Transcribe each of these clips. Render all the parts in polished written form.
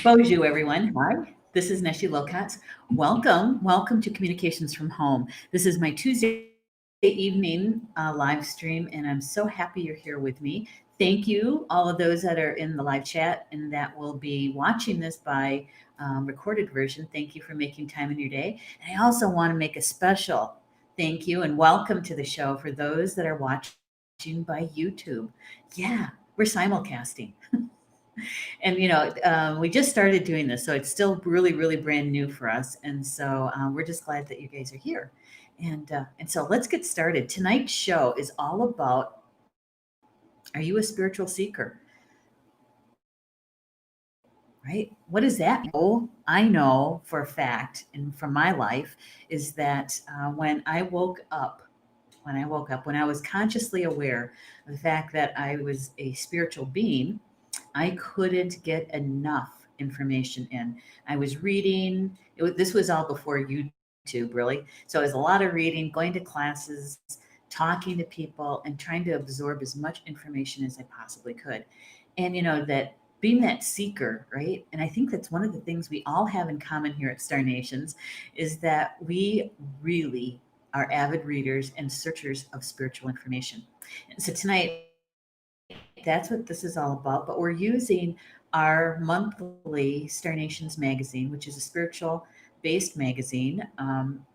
Bonjour, everyone. Hi, this is Neshi Lokotz. Welcome to Communications from Home. This is my Tuesday evening live stream, and I'm so happy you're here with me. Thank you, all of those that are in the live chat and that will be watching this by recorded version. Thank you for making time in your day. And I also want to make a special thank you and welcome to the show for those that are watching by YouTube. Yeah, we're simulcasting. And we just started doing this, so it's still really brand new for us, and so we're just glad that you guys are here. And so let's get started. Tonight's show is all about, are you a spiritual seeker? Right? What does that mean? I know for a fact, and from my life, is that when I was consciously aware of the fact that I was a spiritual being, I couldn't get enough information in. I was reading. This was all before YouTube, really. So it was a lot of reading, going to classes, talking to people, and trying to absorb as much information as I possibly could. And that being that seeker, right? And I think that's one of the things we all have in common here at Star Nations is that we really are avid readers and searchers of spiritual information. And so tonight, that's what this is all about. But we're using our monthly Star Nations magazine, which is a spiritual based magazine,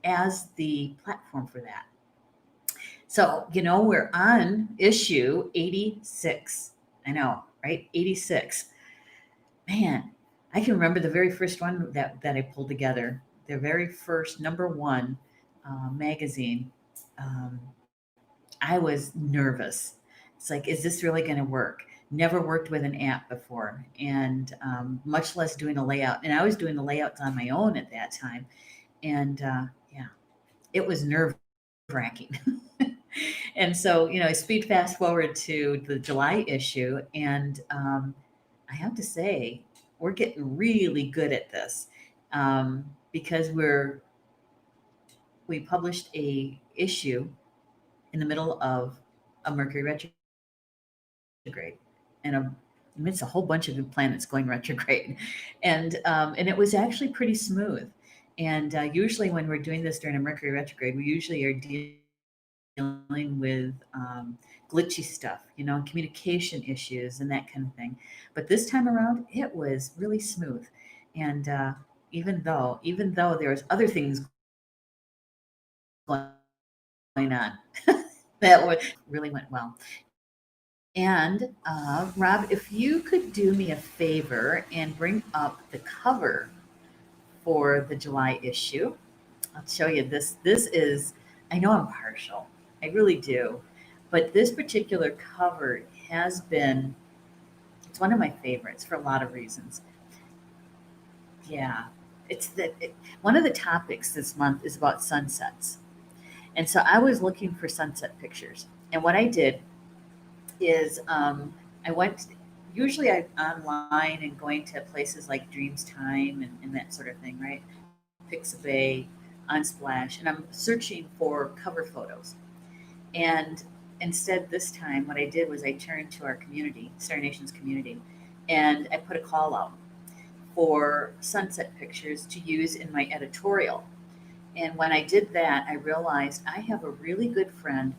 as the platform for that. So, we're on issue 86. I know, right? 86. Man, I can remember the very first one that I pulled together, the very first number one magazine. Um, I was nervous. It's like, is this really going to work? Never worked with an app before, and much less doing a layout. And I was doing the layouts on my own at that time. And yeah, it was nerve wracking. And so, speed fast forward to the July issue, and I have to say, we're getting really good at this because we published a issue in the middle of a Mercury retrograde, and amidst a whole bunch of new planets going retrograde, and it was actually pretty smooth. And usually, when we're doing this during a Mercury retrograde, we usually are dealing with glitchy stuff, communication issues and that kind of thing. But this time around, it was really smooth. And even though there was other things going on, that really went well. And Rob, if you could do me a favor and bring up the cover for the July issue, I'll show you this. This is, I know I'm partial, I really do, but this particular cover has been, it's one of my favorites for a lot of reasons. Yeah, one of the topics this month is about sunsets. And so I was looking for sunset pictures. And what I did is I went, usually I'm online and going to places like Dreams Time and that sort of thing, right? Pixabay, Unsplash, and I'm searching for cover photos. And instead, this time, what I did was I turned to our community, Star Nations community, and I put a call out for sunset pictures to use in my editorial. And when I did that, I realized I have a really good friend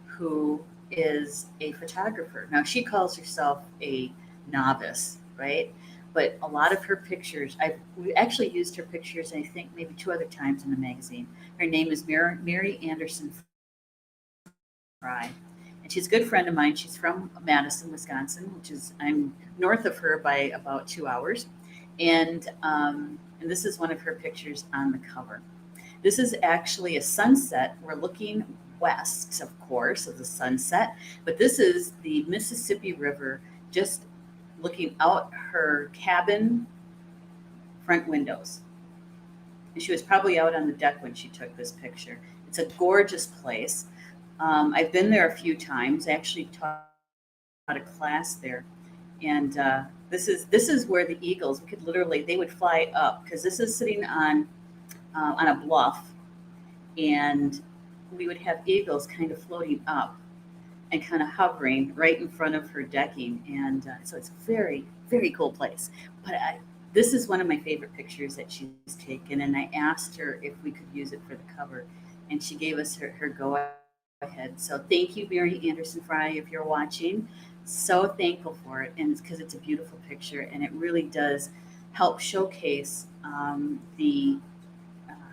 who is a photographer. Now, she calls herself a novice, right? But a lot of her pictures, we actually used her pictures, I think maybe two other times in the magazine. Her name is Mary Anderson Fry, and she's a good friend of mine. She's from Madison, Wisconsin, which is I'm north of her by about 2 hours, and this is one of her pictures on the cover. This is actually a sunset. We're looking west, of course, of the sunset, but this is the Mississippi River just looking out her cabin front windows. And she was probably out on the deck when she took this picture. It's a gorgeous place. I've been there a few times. I actually taught a class there, and this is where the eagles. We could literally they would fly up because this is sitting on a bluff, and we would have eagles kind of floating up and kind of hovering right in front of her decking, and so it's a very cool place. But This is one of my favorite pictures that she's taken, and I asked her if we could use it for the cover, and she gave us her go ahead. So thank you, Mary Anderson Fry, if you're watching. So thankful for it, and it's because it's a beautiful picture, and it really does help showcase the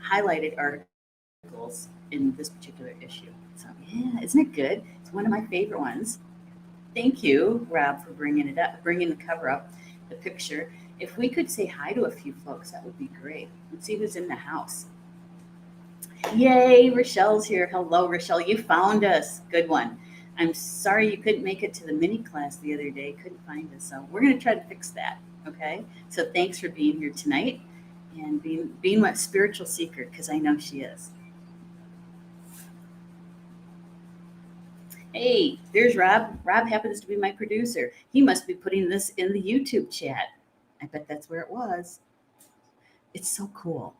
highlighted articles in this particular issue. So yeah, isn't it good? It's one of my favorite ones. Thank you, Rob, for bringing it up, bringing the cover up, the picture. If we could say hi to a few folks, that would be great. Let's see who's in the house. Yay, Rochelle's here. Hello, Rochelle. You found us. Good one. I'm sorry you couldn't make it to the mini class the other day. Couldn't find us. So we're going to try to fix that. Okay. So thanks for being here tonight and being my spiritual seeker, because I know she is. Hey, there's Rob. Rob happens to be my producer. He must be putting this in the YouTube chat. I bet that's where it was. It's so cool.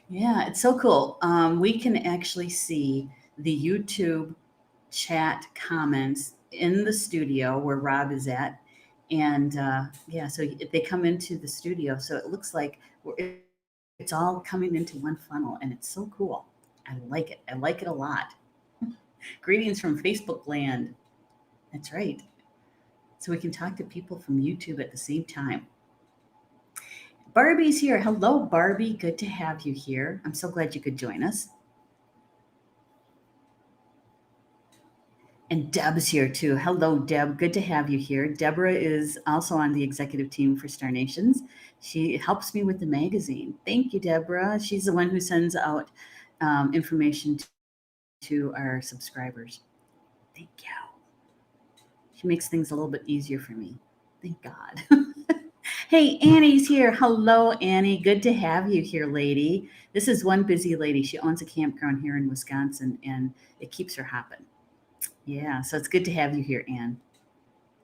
Yeah, it's so cool. We can actually see the YouTube chat comments in the studio where Rob is at. And yeah, so they come into the studio. So it looks like it's all coming into one funnel, and it's so cool. I like it. I like it a lot. Greetings from Facebook land. That's right. So we can talk to people from YouTube at the same time. Barbie's here. Hello, Barbie. Good to have you here. I'm so glad you could join us. And Deb's here too. Hello, Deb. Good to have you here. Deborah is also on the executive team for Star Nations. She helps me with the magazine. Thank you, Deborah. She's the one who sends out information to our subscribers. Thank you. She makes things a little bit easier for me. Thank God. Hey, Annie's here. Hello, Annie. Good to have you here, lady. This is one busy lady. She owns a campground here in Wisconsin, and it keeps her hopping. Yeah, so it's good to have you here, Anne.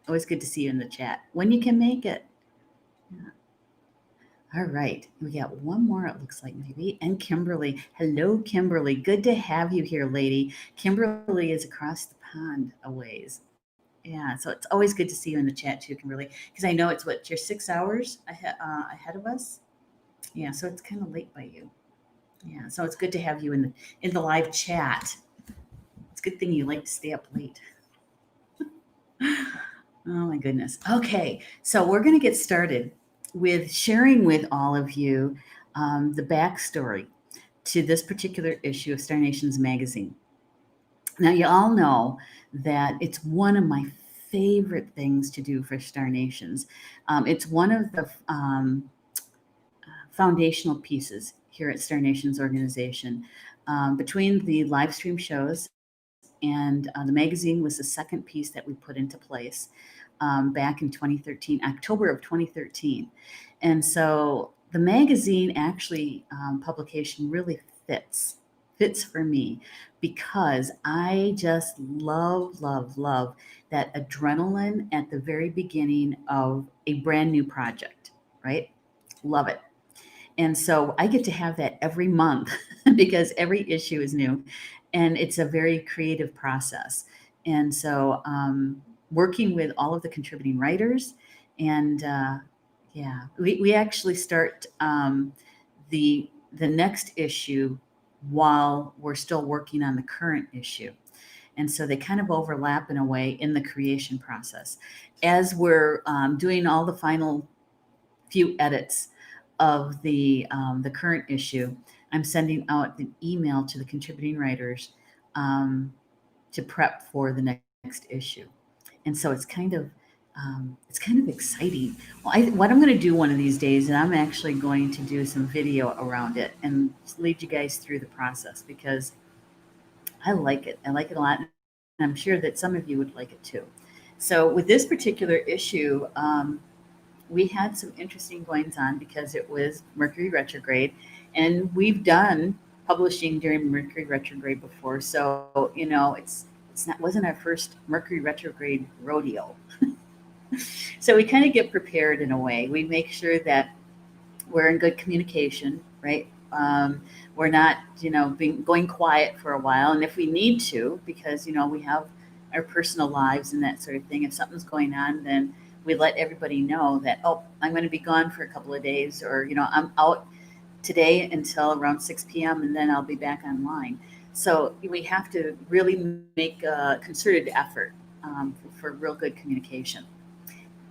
Always good to see you in the chat when you can make it. Yeah. All right, we got one more, it looks like maybe. And Kimberly. Hello, Kimberly. Good to have you here, lady. Kimberly is across the pond a ways. Yeah, so it's always good to see you in the chat too, Kimberly, because I know it's what, you're 6 hours ahead of us. Yeah, so it's kind of late by you. Yeah, so it's good to have you in the live chat. It's a good thing you like to stay up late. Oh my goodness. Okay, so we're going to get started with sharing with all of you the backstory to this particular issue of Star Nations magazine. Now, you all know that it's one of my favorite things to do for Star Nations. It's one of the foundational pieces here at Star Nations organization. Between the live stream shows and the magazine was the second piece that we put into place back in 2013, October of 2013. And so the magazine actually publication really fits for me because I just love that adrenaline at the very beginning of a brand new project, right? Love it. And so I get to have that every month because every issue is new and it's a very creative process. And so working with all of the contributing writers and yeah, we actually start the next issue while we're still working on the current issue. And so they kind of overlap in a way in the creation process. As we're doing all the final few edits of the current issue, I'm sending out an email to the contributing writers to prep for the next issue. And so it's kind of exciting. Well, what I'm going to do one of these days, and I'm actually going to do some video around it and lead you guys through the process because I like it. I like it a lot. And I'm sure that some of you would like it too. So with this particular issue, we had some interesting goings on because it was Mercury retrograde, and we've done publishing during Mercury retrograde before. So it's not wasn't our first Mercury retrograde rodeo. So we kind of get prepared in a way. We make sure that we're in good communication, right? We're not, going quiet for a while. And if we need to, because, we have our personal lives and that sort of thing, if something's going on, then we let everybody know that, oh, I'm going to be gone for a couple of days, or, I'm out today until around 6 p.m. and then I'll be back online. So we have to really make a concerted effort for real good communication.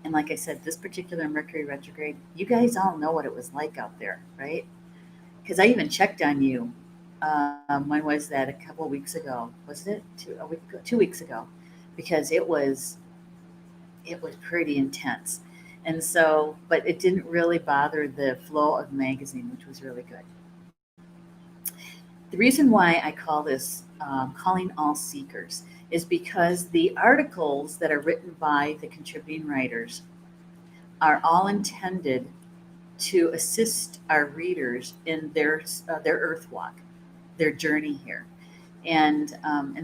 And like I said, this particular Mercury retrograde, you guys all know what it was like out there, right? Because I even checked on you. When was that? A couple of weeks ago, wasn't it? A week ago, 2 weeks ago, because it was pretty intense. And so, but it didn't really bother the flow of the magazine, which was really good. The reason why I call this Calling All Seekers is because the articles that are written by the contributing writers are all intended to assist our readers in their earth walk, their journey here. And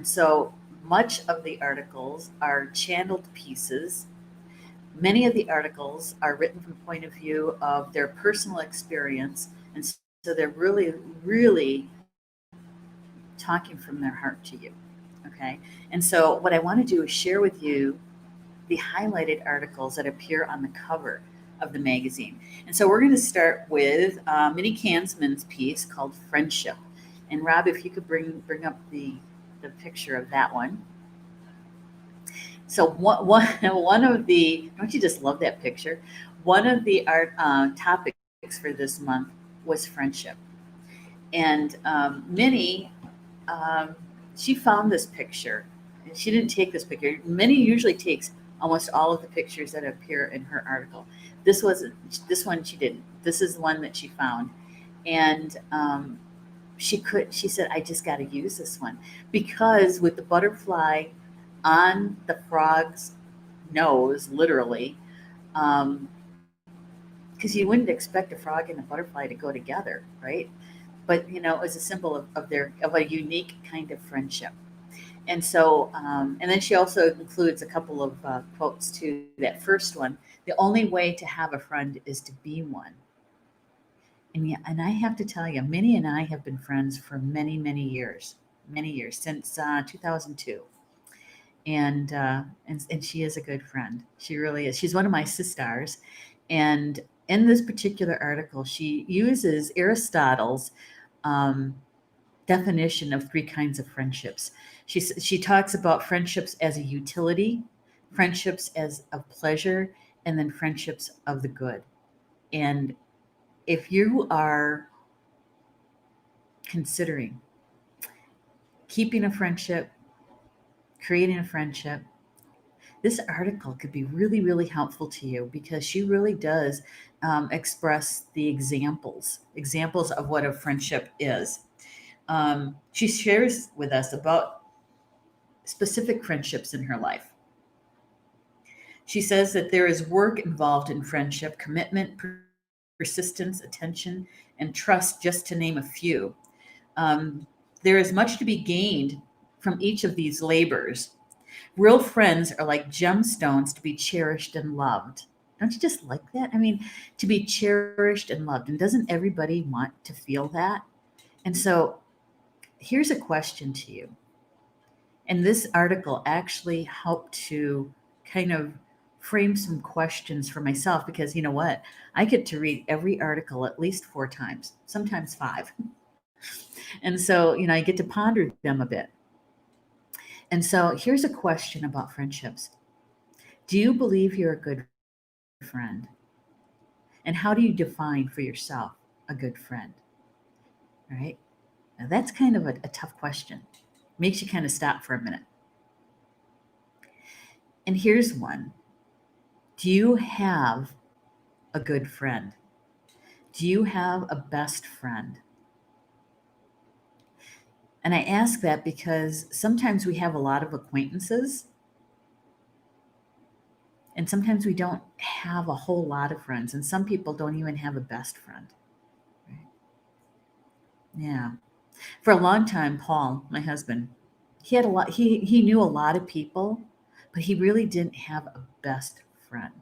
so much of the articles are channeled pieces. Many of the articles are written from the point of view of their personal experience, and so they're really talking from their heart to you. Okay, and so what I want to do is share with you the highlighted articles that appear on the cover of the magazine. And so we're going to start with Minnie Kansman's piece called Friendship. And Rob, if you could bring up the picture of that one. So one of the, don't you just love that picture? One of the art topics for this month was friendship. And Minnie, um, she found this picture. And she didn't take this picture. Minnie usually takes almost all of the pictures that appear in her article. This one she didn't. This is the one that she found. And she said, I just got to use this one because with the butterfly on the frog's nose, literally, because you wouldn't expect a frog and a butterfly to go together, right? But it was a symbol of a unique kind of friendship. And so, and then she also includes a couple of quotes to that first one. The only way to have a friend is to be one. And yeah, and I have to tell you, Minnie and I have been friends for many years since 2002. And she is a good friend. She really is. She's one of my sisters, and in this particular article, she uses Aristotle's um, definition of three kinds of friendships. She talks about friendships as a utility, friendships as of pleasure, and then friendships of the good. And if you are considering keeping a friendship, creating a friendship, this article could be really, really helpful to you because she really does express the examples of what a friendship is. She shares with us about specific friendships in her life. She says that there is work involved in friendship, commitment, persistence, attention, and trust, just to name a few. Um, there is much to be gained from each of these labors. Real friends are like gemstones to be cherished and loved. Don't you just like that? I mean, to be cherished and loved. And doesn't everybody want to feel that? And so here's a question to you. And this article actually helped to kind of frame some questions for myself because you know what? I get to read every article at least 4 times, sometimes 5. And so, I get to ponder them a bit. And so here's a question about friendships. Do you believe you're a good friend? And how do you define for yourself a good friend? Right? Now, that's kind of a tough question. Makes you kind of stop for a minute. And here's one. Do you have a good friend? Do you have a best friend? And I ask that because sometimes we have a lot of acquaintances, and sometimes we don't have a whole lot of friends, and some people don't even have a best friend. Right? Yeah. For a long time, Paul, my husband, he had a lot. He knew a lot of people, but he really didn't have a best friend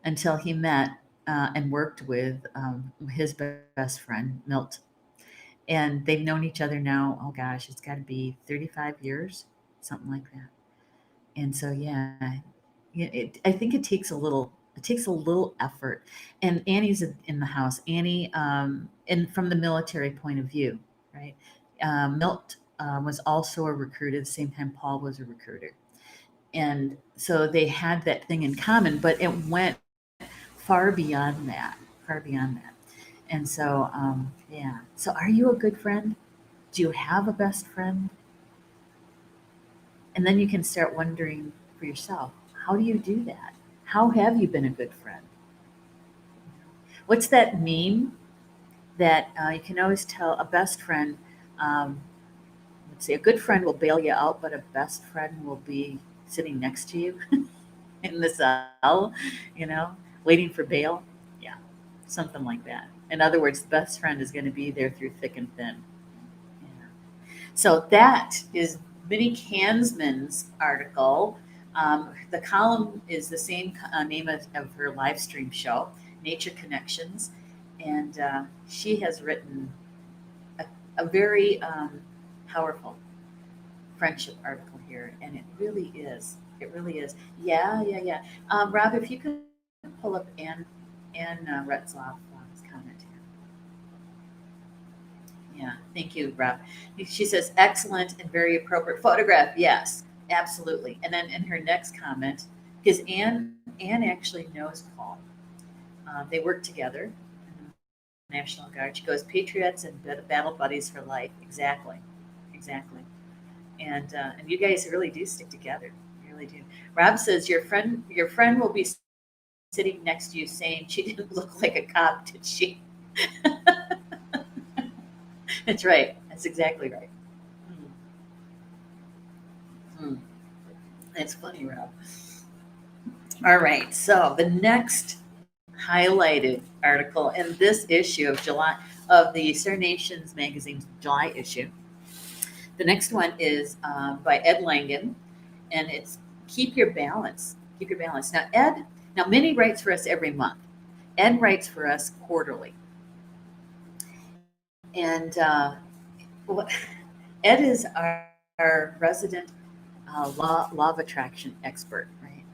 until he met and worked with his best friend, Milt. And they've known each other now, oh gosh, it's got to be 35 years, something like that. And so, yeah, I think it takes a little effort. And Annie's in the house. Annie, and from the military point of view, right? Milt was also a recruiter at the same time Paul was a recruiter. And so they had that thing in common, but it went far beyond that. And so, yeah. So, are you a good friend? Do you have a best friend? And then you can start wondering for yourself, how do you do that? How have you been a good friend? What's that meme that you can always tell a best friend? Um, let's see, a good friend will bail you out, but a best friend will be sitting next to you in the cell, waiting for bail. Yeah, something like that. In other words, the best friend is going to be there through thick and thin. Yeah. So that is Minnie Kansman's article. The column is the same name of her live stream show, Nature Connections, and she has written a, a very powerful friendship article here, and it really is. It really is. Yeah, yeah, yeah. Rob, if you could pull up Ann Retzloff's comment here. Yeah, thank you, Rob. She says, excellent and very appropriate photograph. Yes, absolutely. And then in her next comment, because Anne actually knows Paul. They work together in the National Guard. She goes, patriots and battle buddies for life. Exactly, exactly. And you guys really do stick together. You really do. Rob says your friend will be sitting next to you saying she didn't look like a cop, did she? That's right. That's exactly right. Hmm. Hmm. That's funny, Rob. All right. So the next highlighted article in this issue of July of the Star Nations magazine's July issue. The next one is by Ed Langen, and it's Keep Your Balance. Keep Your Balance. Now Minnie writes for us every month. Ed writes for us quarterly. And Ed is our resident law of attraction expert, right?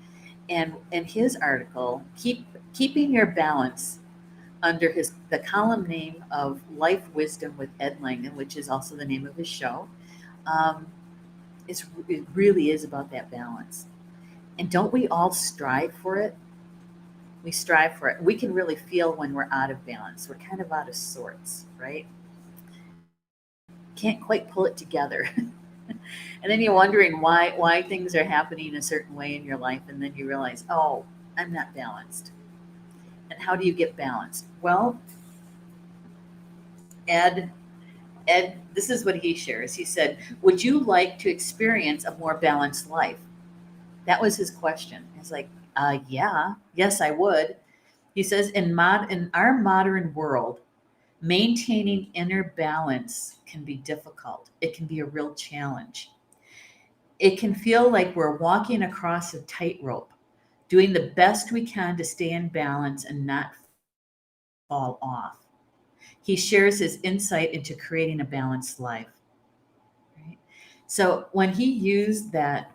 And his article, Keeping Your Balance, under the column name of Life Wisdom with Ed Langen, which is also the name of his show, um, it really is about that balance. And don't we all strive for it? We strive for it. We can really feel when we're out of balance. We're kind of out of sorts, right? Can't quite pull it together. And then you're wondering why things are happening a certain way in your life, and then you realize, oh, I'm not balanced. And how do you get balanced? Well, Ed Ed, this is what he shares. He said, would you like to experience a more balanced life? That was his question. It's like, yeah, yes, I would. He says, in our modern world, maintaining inner balance can be difficult. It can be a real challenge. It can feel like we're walking across a tightrope, doing the best we can to stay in balance and not fall off. He shares his insight into creating a balanced life. Right? So when he used that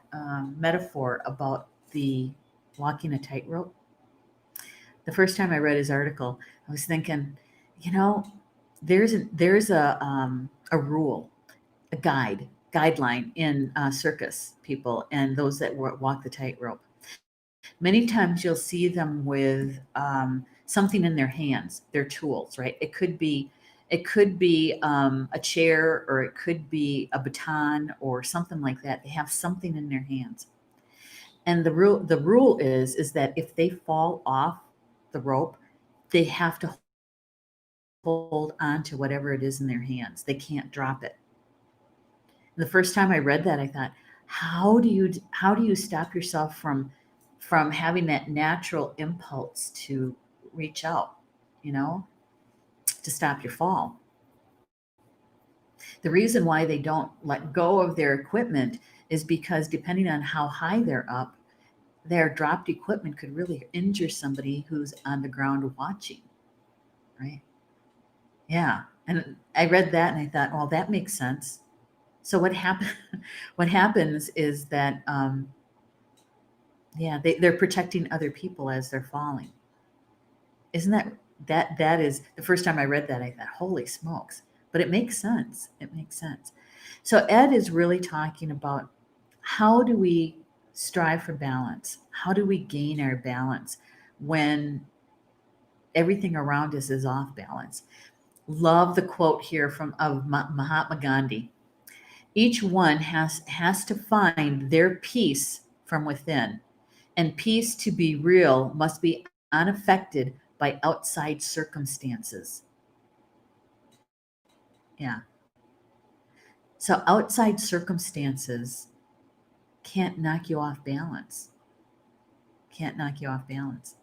metaphor about the walking a tightrope, the first time I read his article, I was thinking, you know, there's a rule, a guideline in circus people and those that walk the tightrope. Many times you'll see them with something in their hands, their tools, right? It could be a chair, or it could be a baton or something like that. They have something in their hands. And the rule is that if they fall off the rope, they have to hold on to whatever it is in their hands. They can't drop it. And the first time I read that, I thought, how do you stop yourself from having that natural impulse to reach out, you know, to stop your fall? The reason why they don't let go of their equipment is because depending on how high they're up, their dropped equipment could really injure somebody who's on the ground watching, right? Yeah. And I read that and I thought, well, that makes sense. So what happen, what happens is that Yeah, they're protecting other people as they're falling. Isn't that is the first time I read that I thought, holy smokes. But it makes sense. It makes sense. So Ed is really talking about how do we strive for balance? How do we gain our balance when everything around us is off balance? Love the quote here from of Mahatma Gandhi. Each one has to find their peace from within, and peace to be real must be unaffected by outside circumstances. Yeah. So outside circumstances can't knock you off balance. Can't knock you off balance.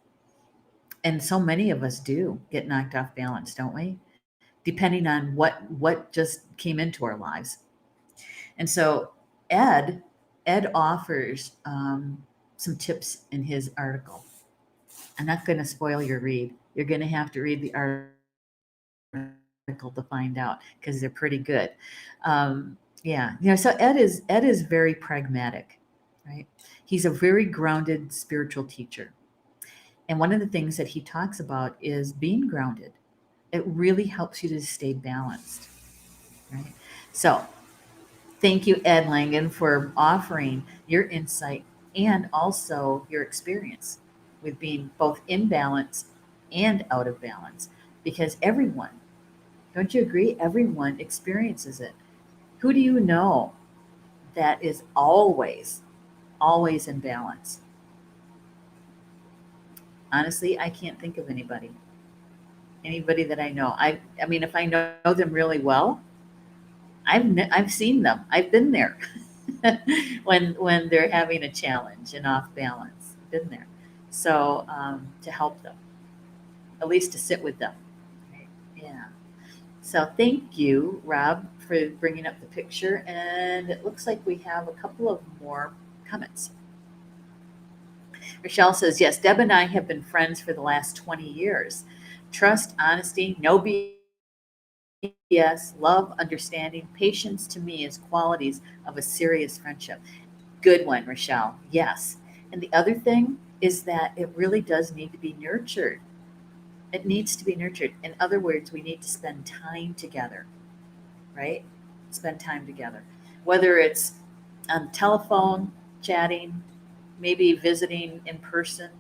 And so many of us do get knocked off balance, don't we? Depending on what just came into our lives. And so Ed Ed offers some tips in his article. I'm not going to spoil your read. You're going to have to read the article to find out because they're pretty good. Yeah, so Ed is very pragmatic, right? He's a very grounded spiritual teacher, and one of the things that he talks about is being grounded. It really helps you to stay balanced, right? So thank you, Ed Langen, for offering your insight and also your experience with being both in balance and out of balance. Because everyone, don't you agree? Everyone experiences it. Who do you know that is always in balance? Honestly, I can't think of anybody that I know. I mean, if I know them really well, I've seen them. I've been there when they're having a challenge and off balance. Been there, so to help them, at least to sit with them. Right? Yeah. So thank you, Rob, for bringing up the picture. And it looks like we have a couple of more comments. Rochelle says, yes, Deb and I have been friends for the last 20 years. Trust, honesty, no BS, love, understanding, patience to me is qualities of a serious friendship. Good one, Rochelle. Yes. And the other thing is that it really does need to be nurtured. It needs to be nurtured. In other words, we need to spend time together, right? Spend time together. Whether it's on the telephone, chatting, maybe visiting in person.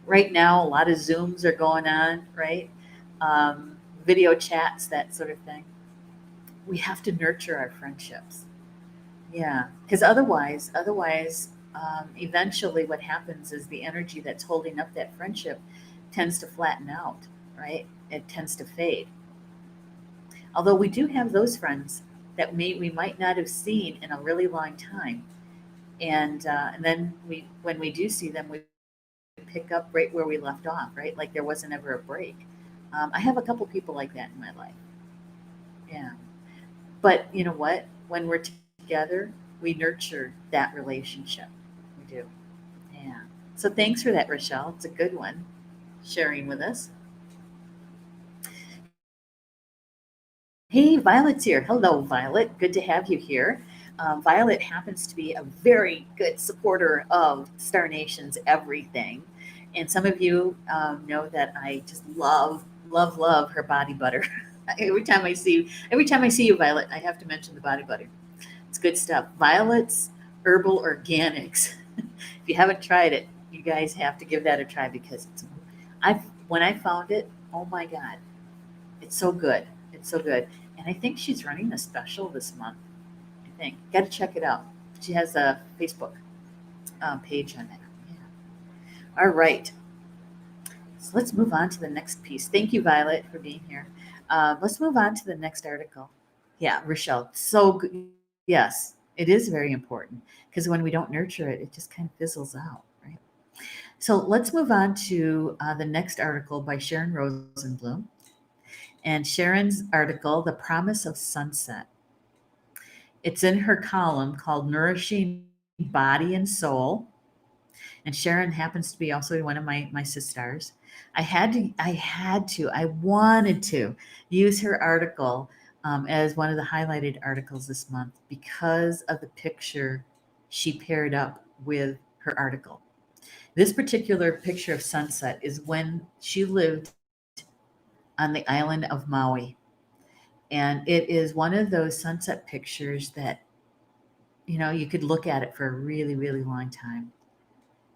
Right now, a lot of Zooms are going on, right? Video chats, that sort of thing. We have to nurture our friendships. Yeah, because otherwise, eventually, what happens is the energy that's holding up that friendship tends to flatten out, right? It tends to fade. Although we do have those friends that we might not have seen in a really long time, and then when we do see them, we pick up right where we left off, right? Like there wasn't ever a break. I have a couple people like that in my life. Yeah, but you know what? When we're together, we nurture that relationship. We do. Yeah. So thanks for that, Rochelle. It's a good one sharing with us. Hey, Violet's here. Hello, Violet. Good to have you here. Violet happens to be a very good supporter of Star Nation's everything. And some of you know that I just love her body butter. Every time I see you, Violet, I have to mention the body butter. It's good stuff. Violet's Herbal Organics. If you haven't tried it, you guys have to give that a try because I when I found it, oh my God, it's so good. It's so good. And I think she's running a special this month. I think. Got to check it out. She has a Facebook page on there. Yeah. All right. So let's move on to the next piece. Thank you, Violet, for being here. Let's move on to the next article. Yeah, Rochelle. So good. Yes, it is very important because when we don't nurture it, it just kind of fizzles out, right? So let's move on to the next article by Sharon Rosenblum. And Sharon's article, The Promise of Sunset. It's in her column called Nourishing Body and Soul. And Sharon happens to be also one of my sisters. I wanted to use her article as one of the highlighted articles this month because of the picture she paired up with her article. This particular picture of sunset is when she lived on the island of Maui. And it is one of those sunset pictures that, you could look at it for a really, really long time.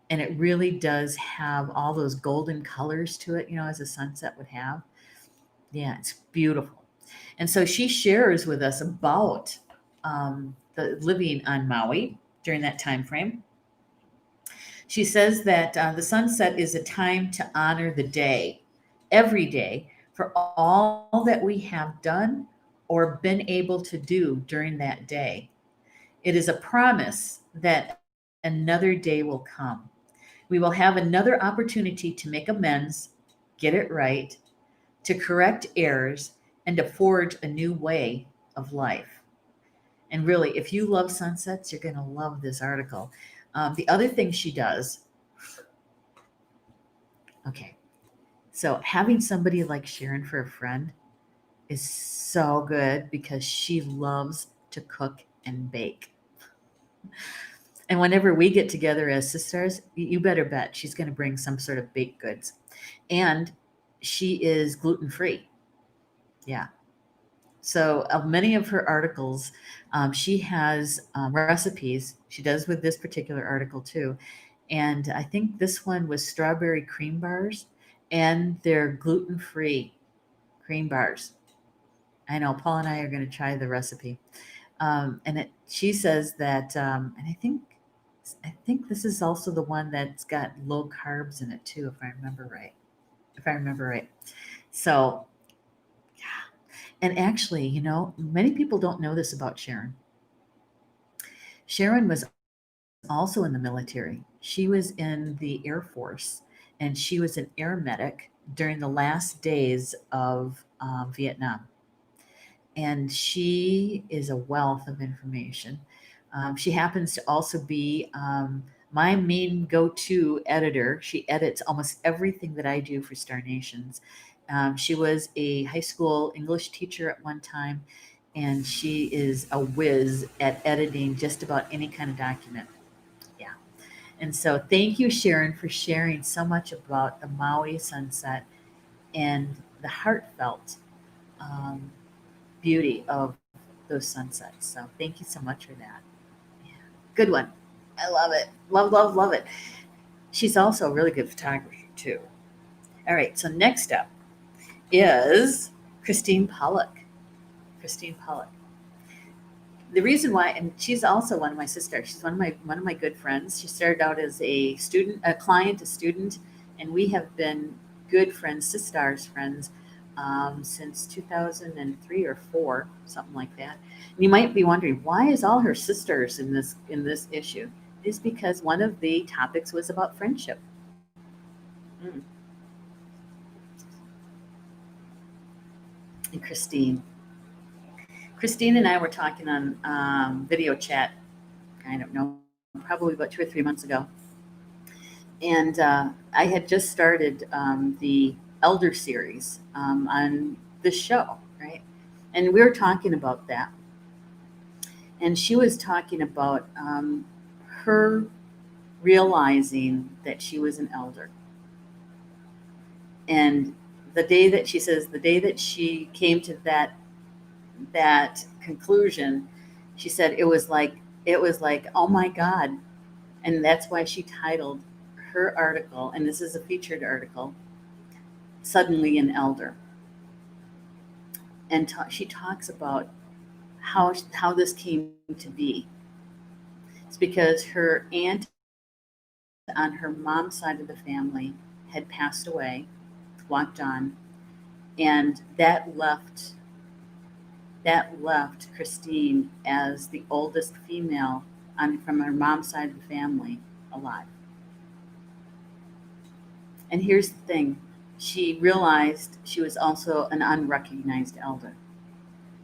And it really does have all those golden colors to it, as a sunset would have. Yeah, it's beautiful. And so she shares with us about the living on Maui during that time frame. She says that the sunset is a time to honor the day, every day, for all that we have done or been able to do during that day. It is a promise that another day will come. We will have another opportunity to make amends, get it right, to correct errors, and to forge a new way of life. And really, if you love sunsets, you're going to love this article. The other thing she does, okay, so having somebody like Sharon for a friend is so good because she loves to cook and bake. And whenever we get together as sisters, you better bet she's going to bring some sort of baked goods. And she is gluten free. Yeah. So, many of her articles, she has recipes. She does with this particular article too. And I think this one was strawberry cream bars, and they're gluten free cream bars. I know Paul and I are going to try the recipe. She says that, and I think this is also the one that's got low carbs in it too, if I remember right. If I remember right. So, and actually, many people don't know this about Sharon. Sharon was also in the military. She was in the Air Force, and she was an air medic during the last days of Vietnam. And she is a wealth of information. She happens to also be my main go-to editor. She edits almost everything that I do for Star Nations. She was a high school English teacher at one time, and she is a whiz at editing just about any kind of document. Yeah. And so thank you, Sharon, for sharing so much about the Maui sunset and the heartfelt um, beauty of those sunsets. So thank you so much for that. Yeah. Good one. I love it. Love, love, love it. She's also a really good photographer, too. All right. So next up is Christine Pollock. Christine Pollock. The reason why, and she's also one of my sisters. She's one of my good friends. She started out as a student, a client, a student, and we have been good friends, sisters friends, since 2003 or four, something like that. And you might be wondering why is all her sisters in this issue? It is because one of the topics was about friendship. Mm. And Christine and I were talking on video chat. I don't know, probably about 2 or 3 months ago. And I had just started the Elder series on this show, right? And we were talking about that. And she was talking about her realizing that she was an elder. And the day that she came to that conclusion, she said it was like, oh my God. And that's why she titled her article, and this is a featured article, Suddenly an Elder. And she talks about how this came to be. It's because her aunt on her mom's side of the family had passed away, walked on, and that left Christine as the oldest female from her mom's side of the family alive. And here's the thing, she realized she was also an unrecognized elder.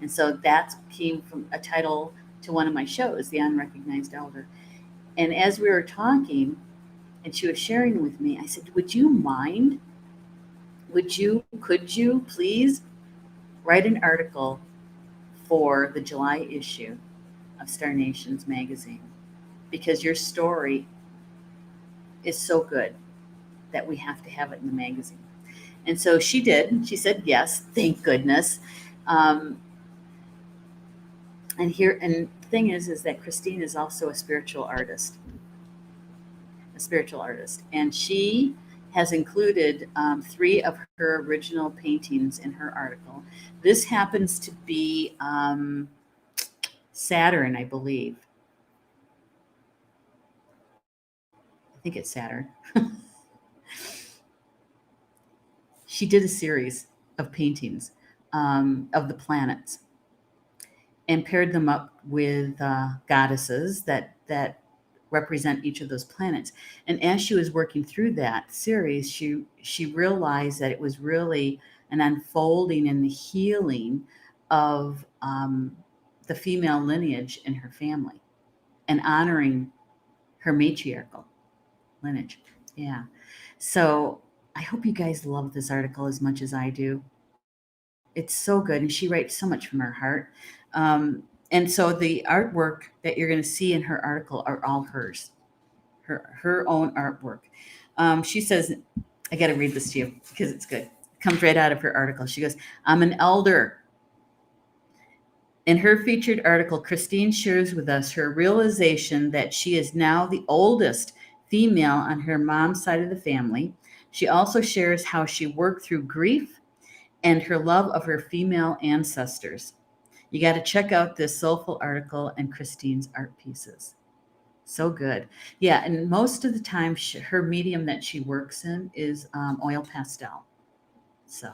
And so that came from a title to one of my shows, The Unrecognized Elder. And as we were talking, and she was sharing with me, I said, would you mind? Could you please write an article for the July issue of Star Nations magazine? Because your story is so good that we have to have it in the magazine. And so she did. She said yes, thank goodness. Um, and the thing is that Christine is also a spiritual artist, and she has included three of her original paintings in her article. This happens to be Saturn, I believe. I think it's Saturn. She did a series of paintings of the planets and paired them up with goddesses that represent each of those planets. And as she was working through that series, she realized that it was really an unfolding and the healing of the female lineage in her family and honoring her matriarchal lineage. Yeah. So I hope you guys love this article as much as I do. It's so good, and she writes so much from her heart. And so the artwork that you're going to see in her article are all hers, her own artwork. She says, I got to read this to you because it's good. It comes right out of her article. She goes, I'm an elder. In her featured article, Christine shares with us her realization that she is now the oldest female on her mom's side of the family. She also shares how she worked through grief and her love of her female ancestors. You got to check out this soulful article and Christine's art pieces. So good. Yeah, and most of the time, her medium that she works in is oil pastel. So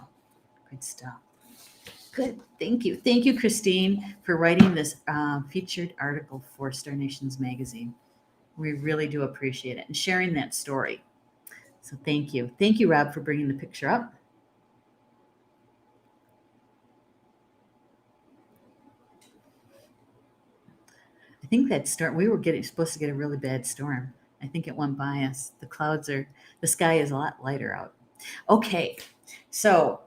good stuff. Good. Thank you. Thank you, Christine, for writing this featured article for Star Nations magazine. We really do appreciate it and sharing that story. So thank you. Thank you, Rob, for bringing the picture up. I think that storm, we were supposed to get a really bad storm. I think it went by us. The sky is a lot lighter out. Okay. So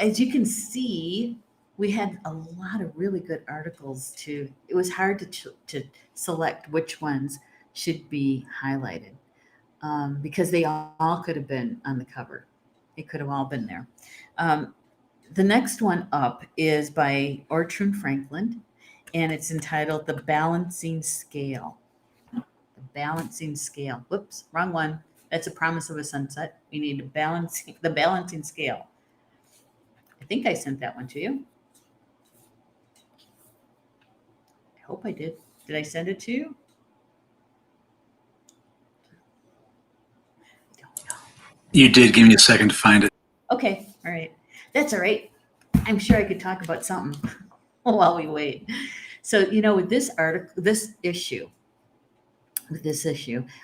as you can see, we had a lot of really good articles it was hard to select which ones should be highlighted because they all could have been on the cover. They could have all been there. The next one up is by Archon Franklin, and it's entitled The Balancing Scale. The Balancing Scale. Whoops, wrong one. That's A Promise of a Sunset. We need the balancing scale. I think I sent that one to you. I hope I did. Did I send it to you? I don't know. You did. Give me a second to find it. Okay, all right. That's all right. I'm sure I could talk about something while we wait. So, with this article, with this issue.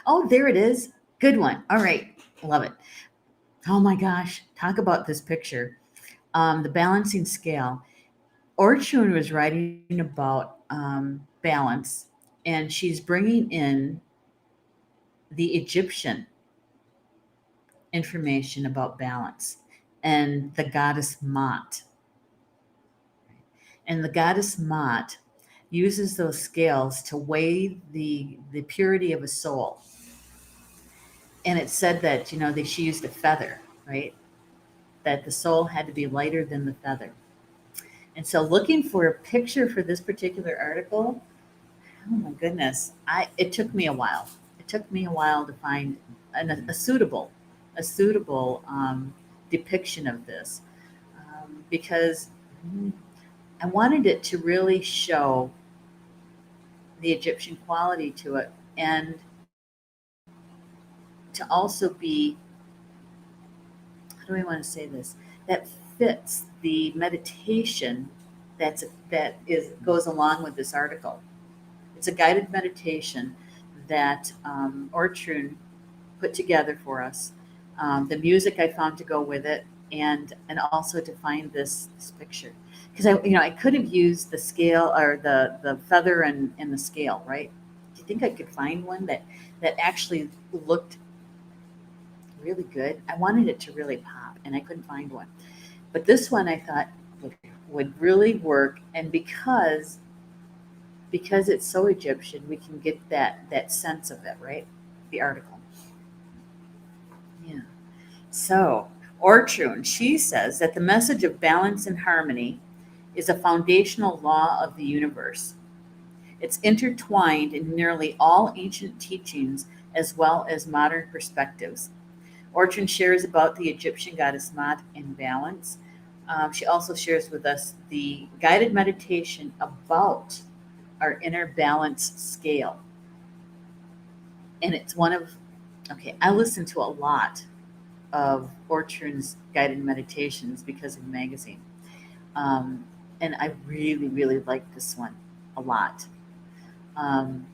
Oh, there it is. Good one. All right. Love it. Oh my gosh. Talk about this picture. The balancing scale. Archon was writing about balance, and she's bringing in the Egyptian information about balance and the goddess Mot. And the goddess Mot uses those scales to weigh the purity of a soul. And it said that, she used a feather, right? That the soul had to be lighter than the feather. And so looking for a picture for this particular article, oh my goodness, it took me a while. It took me a while to find a suitable depiction of this because I wanted it to really show the Egyptian quality to it and to also be, how do I want to say this, that fits the meditation that goes along with this article. It's a guided meditation that Archon put together for us. The music I found to go with it, and also to find this picture, because I could have used the scale or the feather and the scale, right? Do you think I could find one that actually looked really good? I wanted it to really pop, and I couldn't find one. But this one I thought would really work, and because it's so Egyptian, we can get that sense of it, right? The article. Yeah. So, Ortrun, she says that the message of balance and harmony is a foundational law of the universe. It's intertwined in nearly all ancient teachings as well as modern perspectives. Ortrun shares about the Egyptian goddess Maat in balance. She also shares with us the guided meditation about our inner balance scale. And it's one of, okay, I listen to a lot of Ortrun's guided meditations because of the magazine. Um, and I really, really like this one a lot. Um,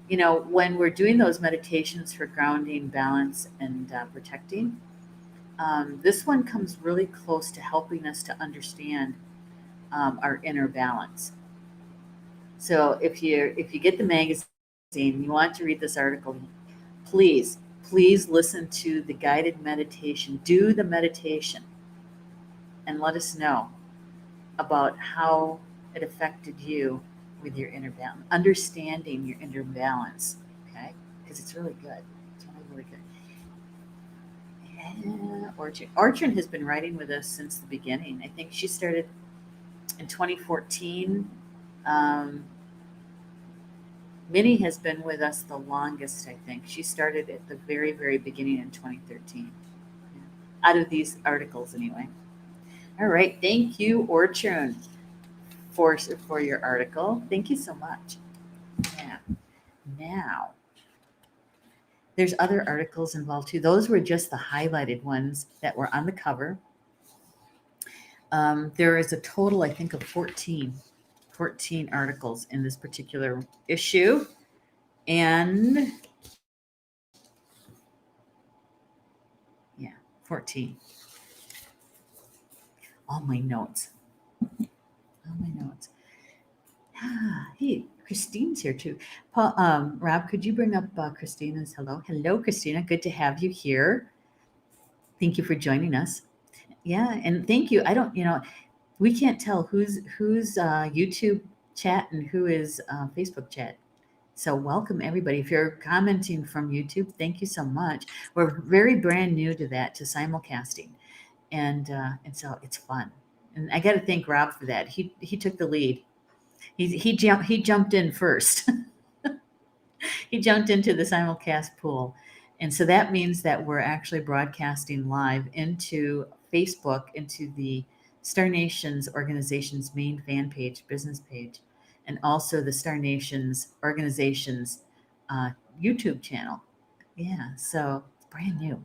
when we're doing those meditations for grounding, balance, and protecting, this one comes really close to helping us to understand our inner balance. So if you get the magazine, you want to read this article, please please listen to the guided meditation. Do the meditation and let us know about how it affected you with your inner balance, understanding your inner balance. Okay, because it's really good. It's really really good. Yeah, Orchard has been writing with us since the beginning. I think she started in 2014. Um, Minnie has been with us the longest, I think. She started at the very, very beginning in 2013. Yeah. Out of these articles, anyway. All right. Thank you, Orchard, for your article. Thank you so much. Yeah. Now, there's other articles involved too. Those were just the highlighted ones that were on the cover. There is a total, I think, of 14 articles in this particular issue. And yeah, 14. All my notes. All my notes. Hey, Christine's here too. Rob, could you bring up Christina's hello? Hello, Christina. Good to have you here. Thank you for joining us. Yeah, and thank you. I don't, we can't tell who's YouTube chat and who is Facebook chat. So welcome everybody. If you're commenting from YouTube, thank you so much. We're very brand new to that, to simulcasting, and so it's fun. And I got to thank Rob for that. He took the lead. He jumped in first. He jumped into the simulcast pool. And so that means that we're actually broadcasting live into Facebook, into the Star Nations organization's main fan page, business page, and also the Star Nations organization's uh, YouTube channel. Yeah, so it's brand new,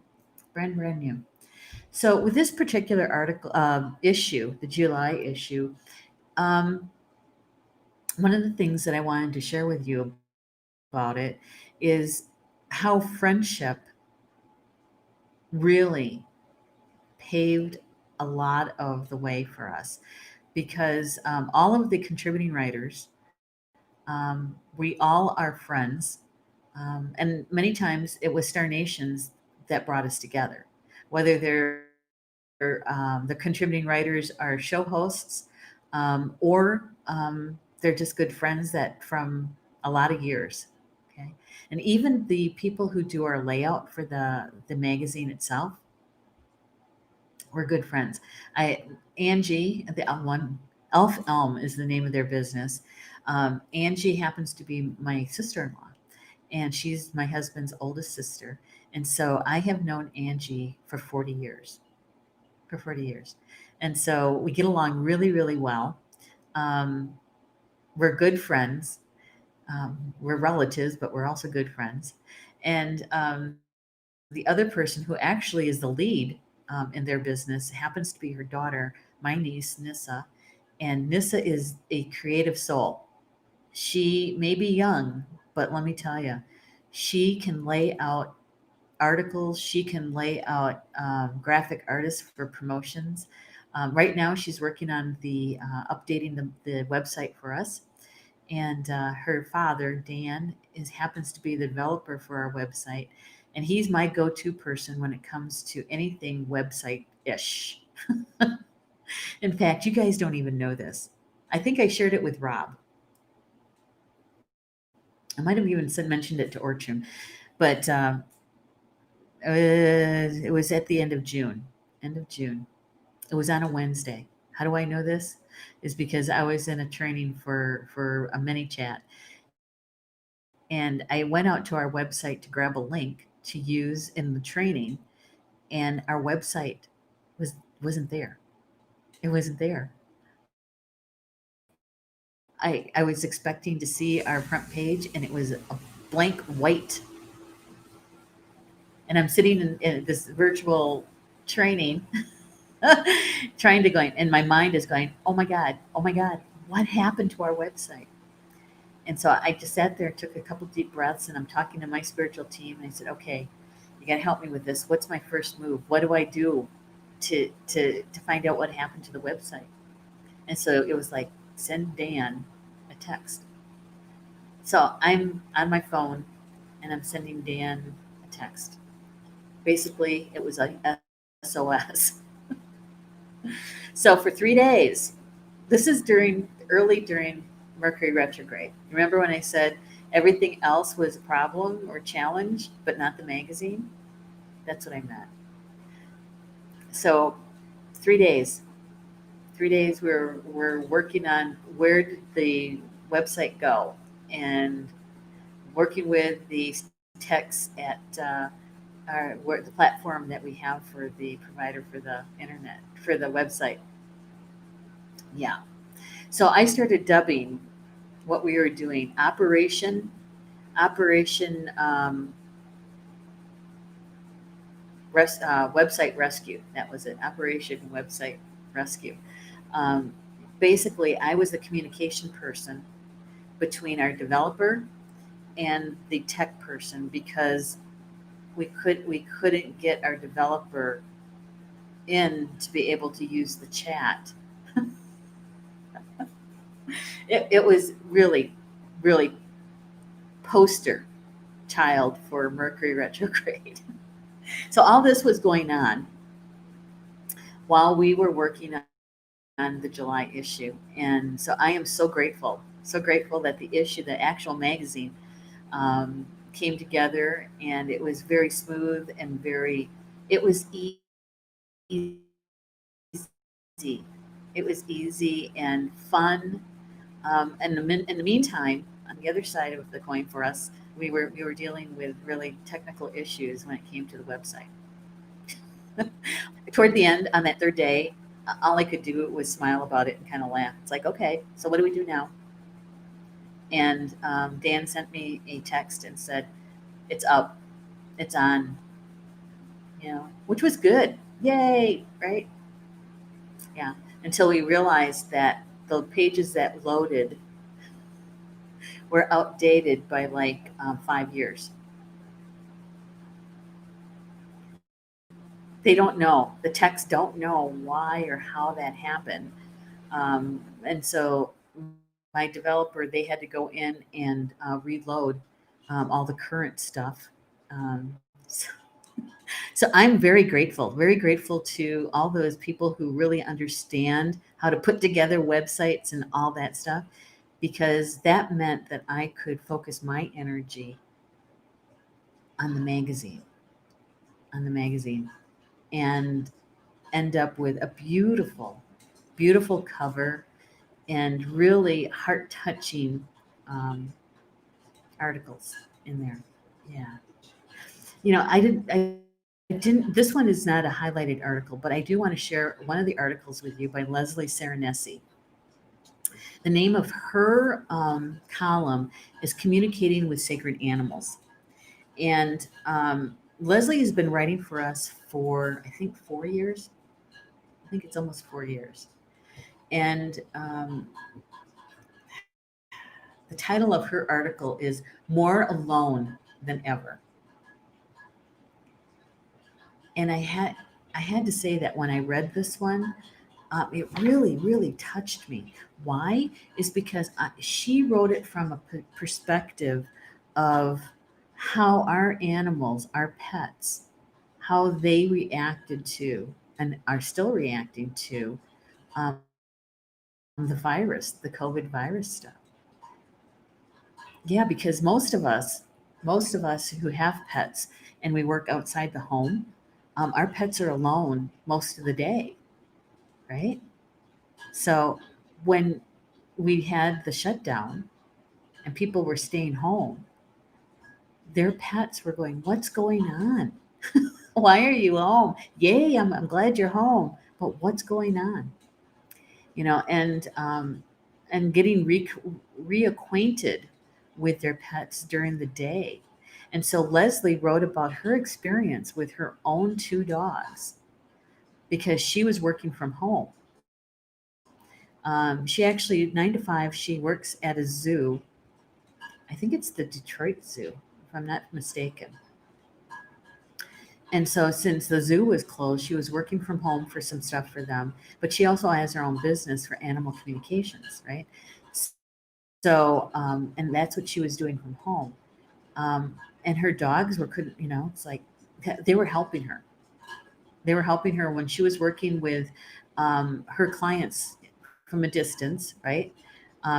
brand new. So with this particular article issue, the July issue, um, one of the things that I wanted to share with you about it is how friendship really paved a lot of the way for us because all of the contributing writers, we all are friends. And many times it was Star Nations that brought us together, whether the contributing writers are show hosts or they're just good friends that from a lot of years. Okay. And even the people who do our layout for the magazine itself, we're good friends. Angie, the one Elf Elm is the name of their business. Angie happens to be my sister-in-law, and she's my husband's oldest sister. And so I have known Angie for 40 years. For 40 years. And so we get along really, really well. Um, we're good friends. We're relatives, but we're also good friends. And the other person who actually is the lead in their business happens to be her daughter, my niece, Nissa. And Nissa is a creative soul. She may be young, but let me tell you, she can lay out articles. She can lay out graphic artists for promotions. Right now, she's working on the updating the website for us. And her father, Dan, happens to be the developer for our website, and he's my go-to person when it comes to anything website-ish. In fact, you guys don't even know this. I think I shared it with Rob. I might have even mentioned it to Orchard, but It was at the end of June. End of June. It was on a Wednesday. How do I know this? Is because I was in a training for a mini chat, and I went out to our website to grab a link to use in the training, and our website was wasn't there. It wasn't there. I was expecting to see our front page, and it was a blank white. And I'm sitting in this virtual training, trying to go in, and my mind is going, oh my God, what happened to our website? And so I just sat there, took a couple deep breaths, and I'm talking to my spiritual team. And I said, okay, you got to help me with this. What's my first move? What do I do to find out what happened to the website? And so it was like, send Dan a text. So I'm on my phone and I'm sending Dan a text. Basically, it was like SOS. So for 3 days, this is during Mercury retrograde. Remember when I said everything else was a problem or challenge, but not the magazine? That's what I meant. So 3 days. 3 days we're working on where did the website go, and working with the techs at the platform that we have for the provider for the internet for the website. Yeah. So I started dubbing what we were doing Operation Website Rescue. That was it. Operation Website Rescue. Um, Basically, I was the communication person between our developer and the tech person, because we couldn't get our developer in to be able to use the chat. It was really poster child for Mercury retrograde. So all this was going on while we were working on the July issue. And so I am so grateful that the issue, the actual magazine, came together, and it was very smooth and it was easy. It was easy and fun. In the meantime, on the other side of the coin for us, we were dealing with really technical issues when it came to the website. Toward the end, on that third day, all I could do was smile about it and kind of laugh. It's like, okay, so what do we do now? And Dan sent me a text and said, "It's up, it's on," which was good. Yay, right? Yeah. Until we realized that the pages that loaded were outdated by like 5 years. They don't know. The techs don't know why or how that happened. And so my developer, they had to go in and reload all the current stuff. So, so I'm very grateful to all those people who really understand how to put together websites and all that stuff, because that meant that I could focus my energy on the magazine, and end up with a beautiful cover and really heart touching articles in there. Yeah. I didn't, this one is not a highlighted article, but I do want to share one of the articles with you by Leslie Serenesi. The name of her column is Communicating with Sacred Animals. And Leslie has been writing for us for, I think, 4 years. I think it's almost 4 years. And the title of her article is More Alone Than Ever. And I had to say that when I read this one, it really touched me. Why? Is because she wrote it from a perspective of how our animals, our pets, how they reacted to and are still reacting to um, the virus, the COVID virus stuff. Yeah, because most of us who have pets, and we work outside the home, our pets are alone most of the day, right? So when we had the shutdown and people were staying home, their pets were going, "What's going on? Why are you home? Yay, I'm glad you're home, but what's going on?" And getting reacquainted with their pets during the day. And so Leslie wrote about her experience with her own two dogs because she was working from home. She actually 9 to 5. She works at a zoo. I think it's the Detroit Zoo, if I'm not mistaken. And so, since the zoo was closed, she was working from home for some stuff for them. But she also has her own business for animal communications, right? So, and that's what she was doing from home. And her dogs were couldn't, it's like they were helping her. They were helping her when she was working with her clients from a distance, right?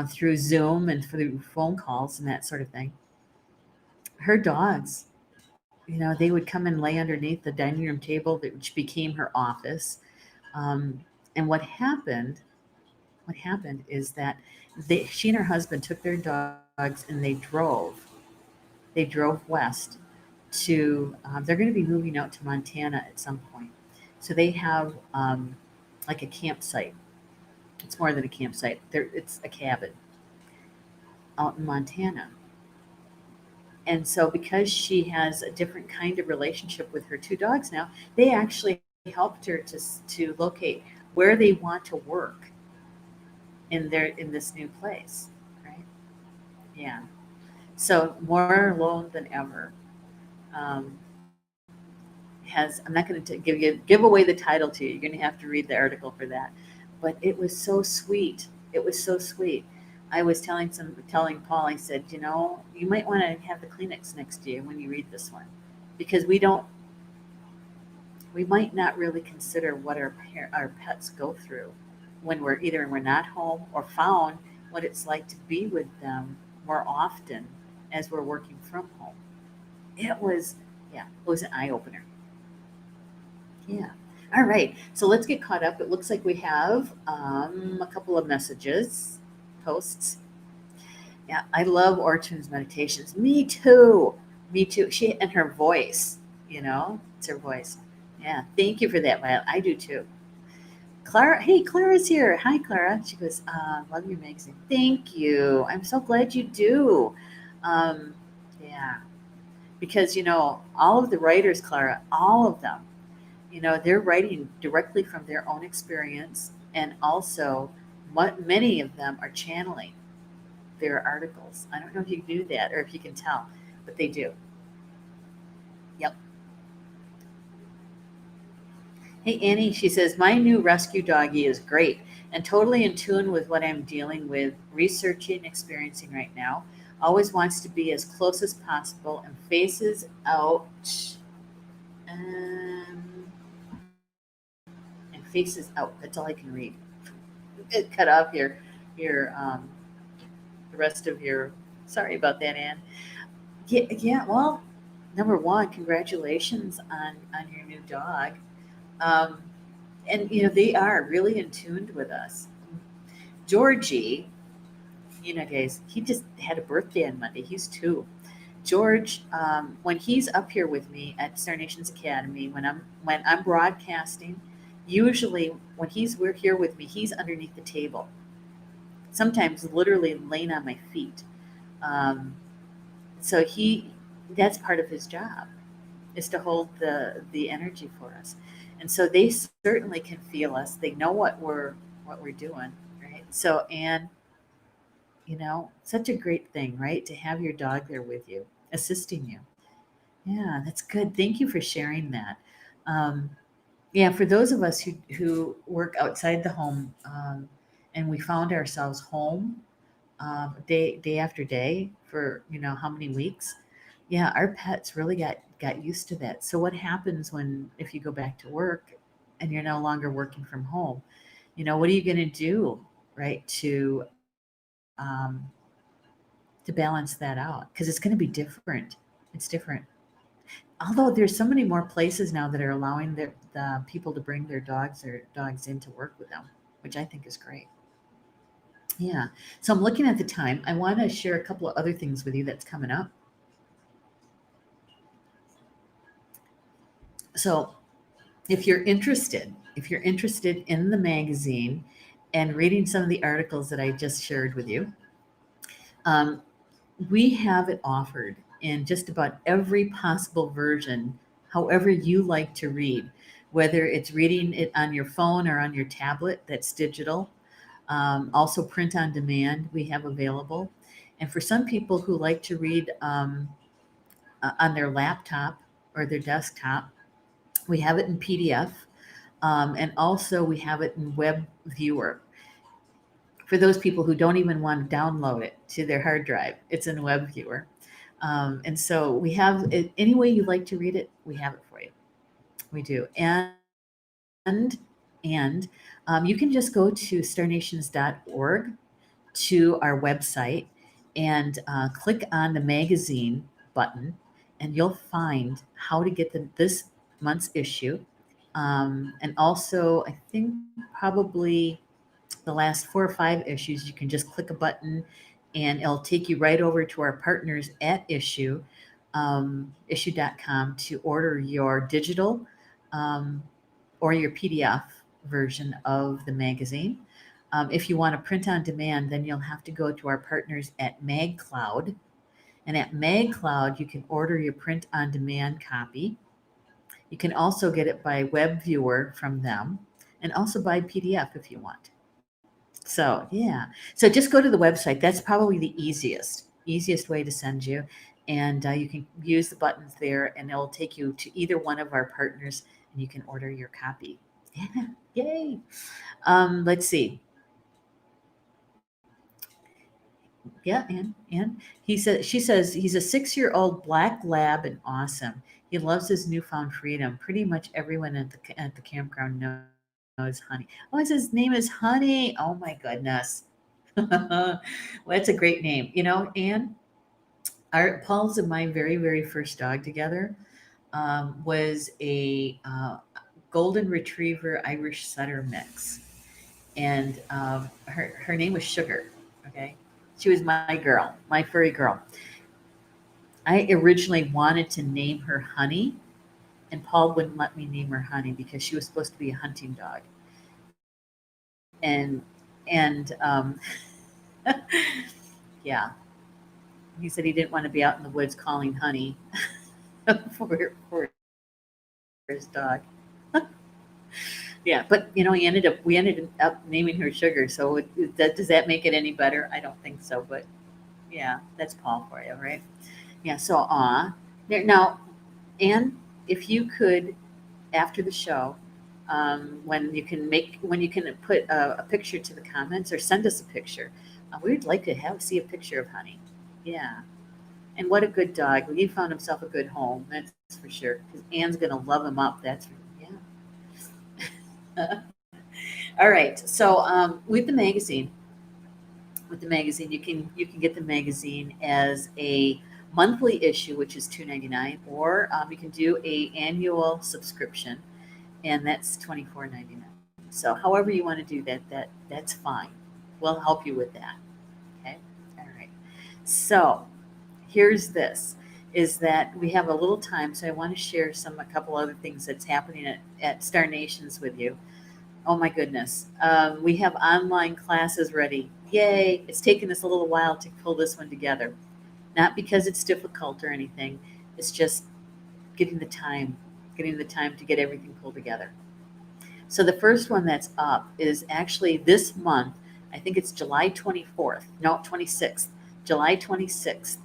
Through Zoom and through phone calls and that sort of thing. Her dogs, they would come and lay underneath the dining room table, which became her office. And what happened is that she and her husband took their dogs and they drove west to, they're going to be moving out to Montana at some point. So they have like a campsite. It's more than a campsite. It's a cabin out in Montana. And so because she has a different kind of relationship with her two dogs now, they actually helped her to locate where they want to work in this new place, right? Yeah. So more alone than ever. Um, I'm not going to give away the title to you. You're going to have to read the article for that. But it was so sweet. It was so sweet. I was telling Paul. I said, you might want to have the Kleenex next to you when you read this one, because we might not really consider what our pets go through when we're not home, or found what it's like to be with them more often as we're working from home. It was, yeah, it was an eye opener. Yeah. All right. So let's get caught up. It looks like we have a couple of messages, posts. Yeah, I love Orton's meditations. Me too. Me too. She and her voice, it's her voice. Yeah. Thank you for that, Violet. I do too. Clara, hey, Clara's here. Hi, Clara. She goes, love your magazine. Thank you. I'm so glad you do. Um, yeah, because all of the writers, Clara, all of them, they're writing directly from their own experience, and also many of them are channeling their articles. I don't know if you do that or if you can tell, but they do. Yep. Hey, Annie, she says, my new rescue doggie is great and totally in tune with what I'm dealing with, researching, experiencing right now. Always wants to be as close as possible and faces out. Um, and faces out. That's all I can read. It cut off your the rest of your. Sorry about that, Anne. Yeah, yeah. Well, number one, congratulations on your new dog. Um, and they are really in tuned with us. Georgie, guys, he just had a birthday on Monday. He's 2. George, when he's up here with me at Star Nations Academy, when I'm broadcasting, usually when we're here with me, he's underneath the table. Sometimes literally laying on my feet. Um, so that's part of his job, is to hold the energy for us. And so they certainly can feel us. They know what we're doing, right? So, and such a great thing, right? To have your dog there with you, assisting you. Yeah, that's good. Thank you for sharing that. Um, yeah, for those of us who work outside the home, and we found ourselves home day after day for how many weeks. Yeah, our pets really got used to that. So what happens if you go back to work and you're no longer working from home? What are you going to do, right, to balance that out? Because it's going to be different. It's different. although there's so many more places now that are allowing the people to bring their dogs in to work with them, which I think is great. Yeah. So I'm looking at the time. I want to share a couple of other things with you that's coming up. So if you're interested in the magazine and reading some of the articles that I just shared with you, um, we have it offered in just about every possible version, however you like to read, whether it's reading it on your phone or on your tablet, that's digital. Also, print on demand, we have available. And for some people who like to read on their laptop or their desktop, we have it in PDF. And also, we have it in web viewer. For those people who don't even want to download it to their hard drive, it's in web viewer. And so we have it any way you like to read it, we have it for you. We do. And you can just go to starnations.org to our website and click on the magazine button, and you'll find how to get this month's issue. And also, I think probably the last 4 or 5 issues, you can just click a button and it'll take you right over to our partners at issue.com to order your digital um, or your PDF version of the magazine. If you want to print on demand, then you'll have to go to our partners at MagCloud. And at MagCloud, you can order your print on demand copy. You can also get it by web viewer from them and also by PDF if you want. So, yeah. So just go to the website. That's probably the easiest way to send you. And you can use the buttons there and it'll take you to either one of our partners and you can order your copy. Yeah. Yay. Let's see. Yeah, and she says he's a 6-year-old black lab and awesome. He loves his newfound freedom. Pretty much everyone at the campground knows Honey. Oh, his name is Honey. Oh my goodness. Well, that's a great name. Anne, our Paul's and my very, very first dog together was a golden retriever Irish setter mix, and her name was Sugar. Okay, she was my girl, my furry girl. I originally wanted to name her Honey, and Paul wouldn't let me name her Honey because she was supposed to be a hunting dog, and yeah, he said he didn't want to be out in the woods calling honey for his dog. Yeah, but we ended up naming her Sugar. So does that make it any better? I don't think so, but yeah, that's Paul for you, right? Yeah. So now, Anne, if you could after the show, when you can put a picture to the comments or send us a picture, we'd like to see a picture of Honey. Yeah. And what a good dog. Well, he found himself a good home, that's for sure. Because Anne's going to love him up. Yeah. All right. So with the magazine, you can get the magazine as a monthly issue, which is $2.99, or you can do a annual subscription, and that's $24.99. So however you want to do that's fine. We'll help you with that. Okay. All right. So here's this is that we have a little time, so I want to share a couple other things that's happening at Star Nations with you. Oh my goodness. We have online classes ready. Yay. It's taken us a little while to pull this one together. Not because it's difficult or anything. It's just getting the time to get everything pulled together. So the first one that's up is actually this month. I think it's July 24th. No, 26th. July 26th.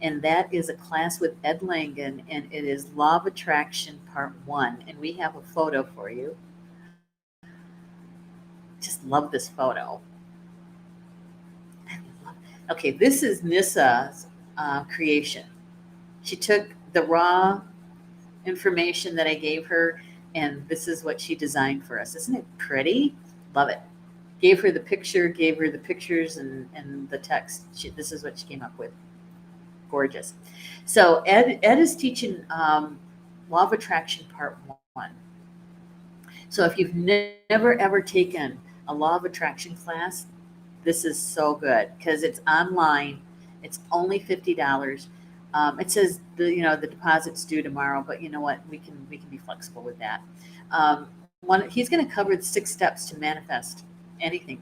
And that is a class with Ed Langen, and it is Law of Attraction Part 1. And we have a photo for you. Just love this photo. Okay, this is Nissa's creation. She took the raw information that I gave her, and this is what she designed for us. Isn't it pretty? Love it. Gave her the pictures and the text. This is what she came up with. gorgeous. So Ed is teaching Law of Attraction Part 1. So if you've never ever taken a Law of Attraction class, this is so good because it's online. It's only $50. It says the deposit's due tomorrow, but you know what? We can be flexible with that. He's going to cover the 6 steps to manifest anything.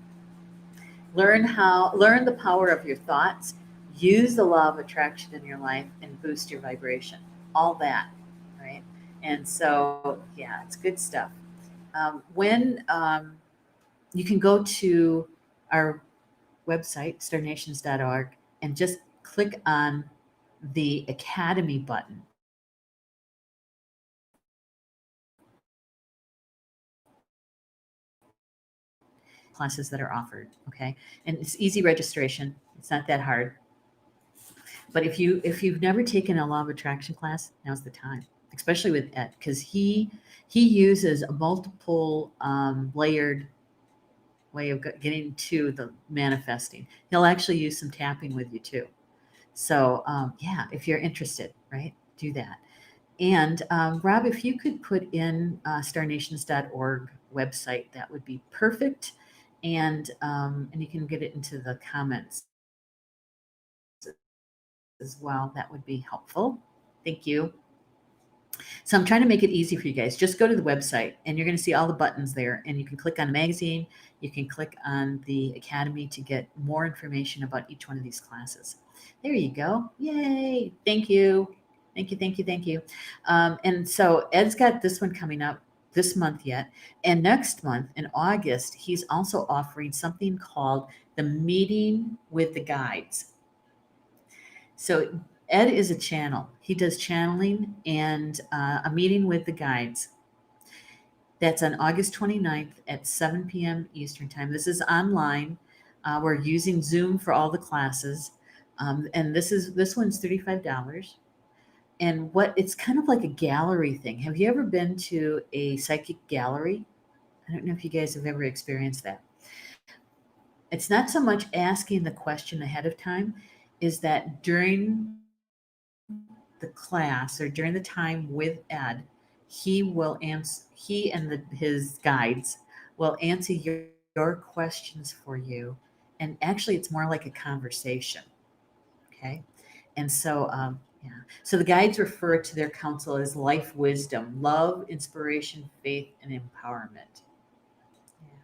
Learn the power of your thoughts. Use the law of attraction in your life and boost your vibration. All that, right? And so, yeah, it's good stuff. When you can go to our website, starnations.org, and just click on the Academy button. Classes that are offered, okay? And it's easy registration. It's not that hard. But if you've never taken a law of attraction class, now's the time, especially with Ed, because he uses a multiple layered way of getting to the manifesting. He'll actually use some tapping with you too. So yeah, if you're interested, right, do that. And Rob, if you could put in starnations.org website, that would be perfect. And you can get it into the comments as well. That would be helpful. Thank you. So I'm trying to make it easy for you guys. Just go to the website and you're going to see all the buttons there, and you can click on the magazine. You can click on the Academy to get more information about each one of these classes. There you go. Yay. Thank you. Thank you, thank you, thank you. And so Ed's got this one coming up this month yet. And next month in August, he's also offering something called the Meeting with the Guides. So Ed is a channel. He does channeling and a meeting with the guides. That's on August 29th at 7 p.m. Eastern Time. This is online. We're using Zoom for all the classes. And this one's $35. And it's kind of like a gallery thing. Have you ever been to a psychic gallery? I don't know if you guys have ever experienced that. It's not so much asking the question ahead of time, is that during the class or during the time with Ed, he and his guides will answer your questions for you. And actually, it's more like a conversation. Okay. And so, yeah. So the guides refer to their counsel as life wisdom, love, inspiration, faith, and empowerment. Yeah.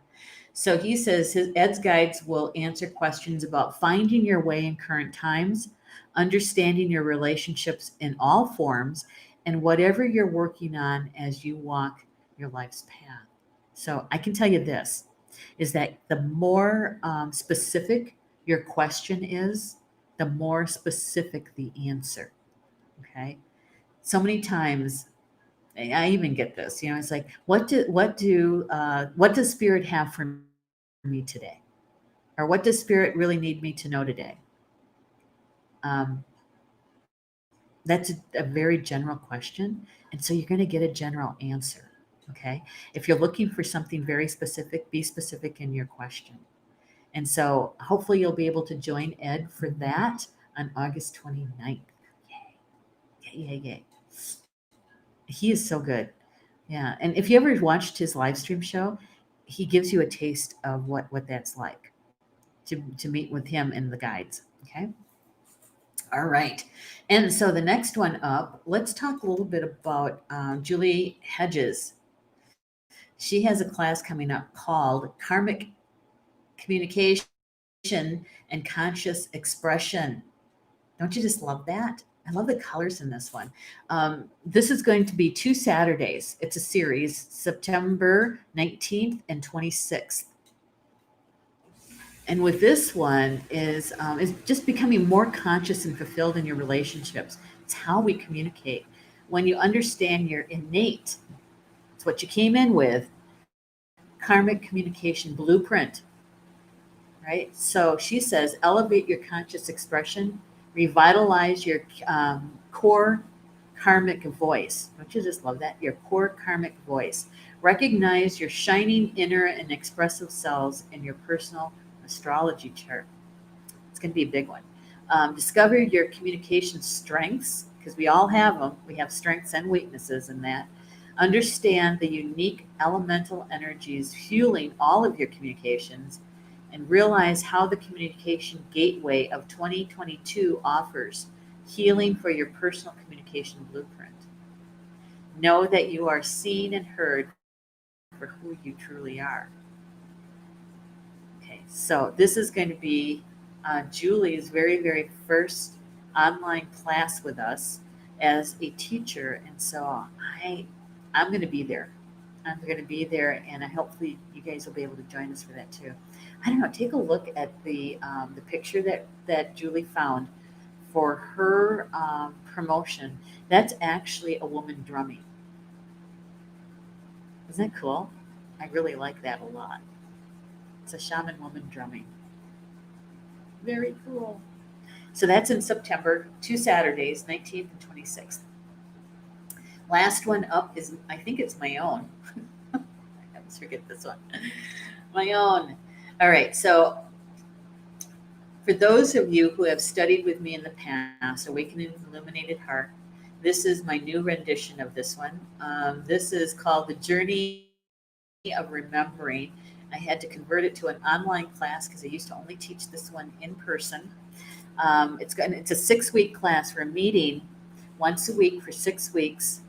So he says Ed's guides will answer questions about finding your way in current times, understanding your relationships in all forms, and whatever you're working on as you walk your life's path. So I can tell you this, is that the more specific your question is, the more specific the answer. Okay. So many times I even get this, it's like, what does spirit have for me today? Or what does spirit really need me to know today? That's a very general question. And so you're going to get a general answer. Okay. If you're looking for something very specific, be specific in your question. And so hopefully you'll be able to join Ed for that on August 29th. Yay. Yay, yay, yay. He is so good. Yeah. And if you ever watched his live stream show, he gives you a taste of what that's like to meet with him and the guides. Okay. All right. And so the next one up, let's talk a little bit about Julie Hedges. She has a class coming up called Karmic Communication and Conscious Expression. Don't you just love that? I love the colors in this one. This is going to be 2 Saturdays. It's a series, September 19th and 26th. And with this one is just becoming more conscious and fulfilled in your relationships. It's how we communicate. When you understand your innate, it's what you came in with, karmic communication blueprint, right? So she says, elevate your conscious expression, revitalize your core karmic voice. Don't you just love that? Your core karmic voice. Recognize your shining inner and expressive selves in your personal astrology chart. It's going to be a big one. Discover your communication strengths, because we all have them. We have strengths and weaknesses in that. Understand the unique elemental energies fueling all of your communications, and realize how the communication gateway of 2022 offers healing for your personal communication blueprint. Know that you are seen and heard for who you truly are. Okay, so this is going to be Julie's very, very first online class with us as a teacher, and so I'm going to be there. I'm going to be there, and hopefully you guys will be able to join us for that too. I don't know. Take a look at the picture that Julie found for her promotion. That's actually a woman drumming. Isn't that cool? I really like that a lot. It's a shaman woman drumming. Very cool. So that's in September, 2 Saturdays, 19th and 26th. Last one up is, I think it's my own. I always forget this one. My own. All right. So for those of you who have studied with me in the past, Awakening the Illuminated Heart, this is my new rendition of this one. This is called The Journey of Remembering. I had to convert it to an online class because I used to only teach this one in person. It's a 6-week class. We're meeting once a week for 6 weeks,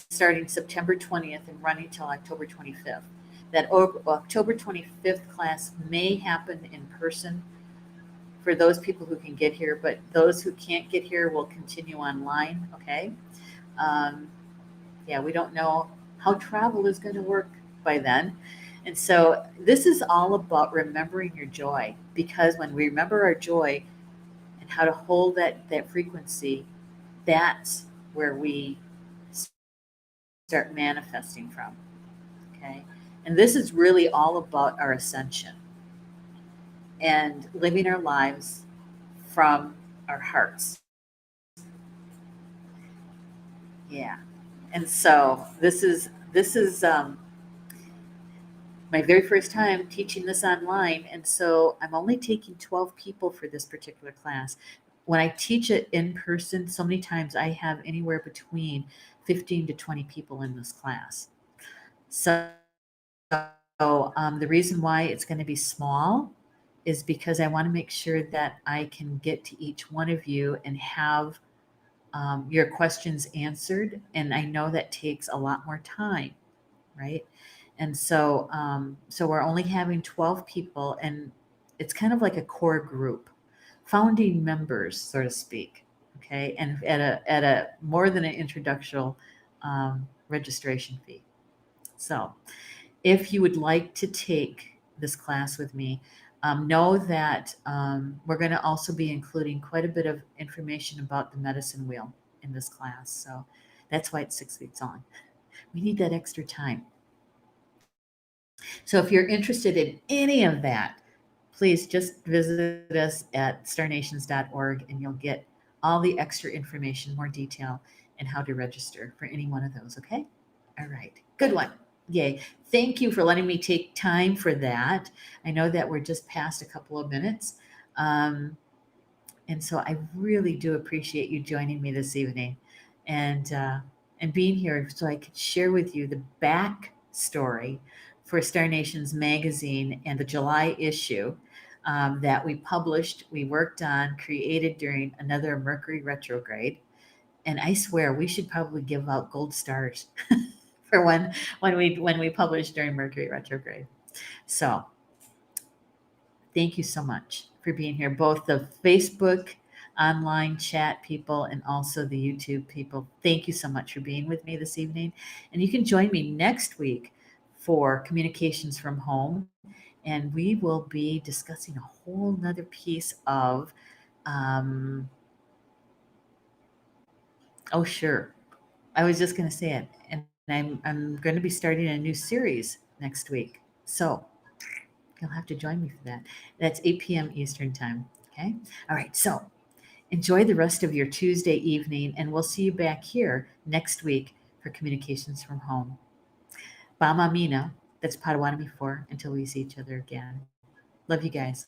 starting September 20th and running till October 25th. That October 25th class may happen in person for those people who can get here, but those who can't get here will continue online. Okay. We don't know how travel is going to work by then. And so this is all about remembering your joy, because when we remember our joy and how to hold that frequency, that's where we start manifesting from. Okay. And this is really all about our ascension and living our lives from our hearts. Yeah. And so this is my very first time teaching this online. And so I'm only taking 12 people for this particular class. When I teach it in person, so many times I have anywhere between 15 to 20 people in this class. So the reason why it's going to be small is because I want to make sure that I can get to each one of you and have your questions answered. And I know that takes a lot more time, right? And so we're only having 12 people, and it's kind of like a core group, founding members, so to speak. Okay, and at a more than an introductional registration fee. So if you would like to take this class with me, know that we're going to also be including quite a bit of information about the medicine wheel in this class. So that's why it's 6 weeks on. We need that extra time. So if you're interested in any of that, please just visit us at starnations.org and you'll get all the extra information, more detail, and how to register for any one of those. Okay? All right. Good one. Yay. Thank you for letting me take time for that. I know that we're just past a couple of minutes. And so I really do appreciate you joining me this evening and being here so I could share with you the back story for Star Nations magazine and the July issue that we published, we worked on, created during another Mercury retrograde. And I swear we should probably give out gold stars for when we publish during Mercury retrograde. So thank you so much for being here, both the Facebook online chat people and also the YouTube people. Thank you so much for being with me this evening. And you can join me next week for Communications from Home. And we will be discussing a whole nother piece of, oh, sure. I was just going to say it. And I'm going to be starting a new series next week. So you'll have to join me for that. That's 8 p.m. Eastern time. Okay. All right. So enjoy the rest of your Tuesday evening, and we'll see you back here next week for Communications from Home. Bama Mina, that's Potawatomi for until we see each other again. Love you guys.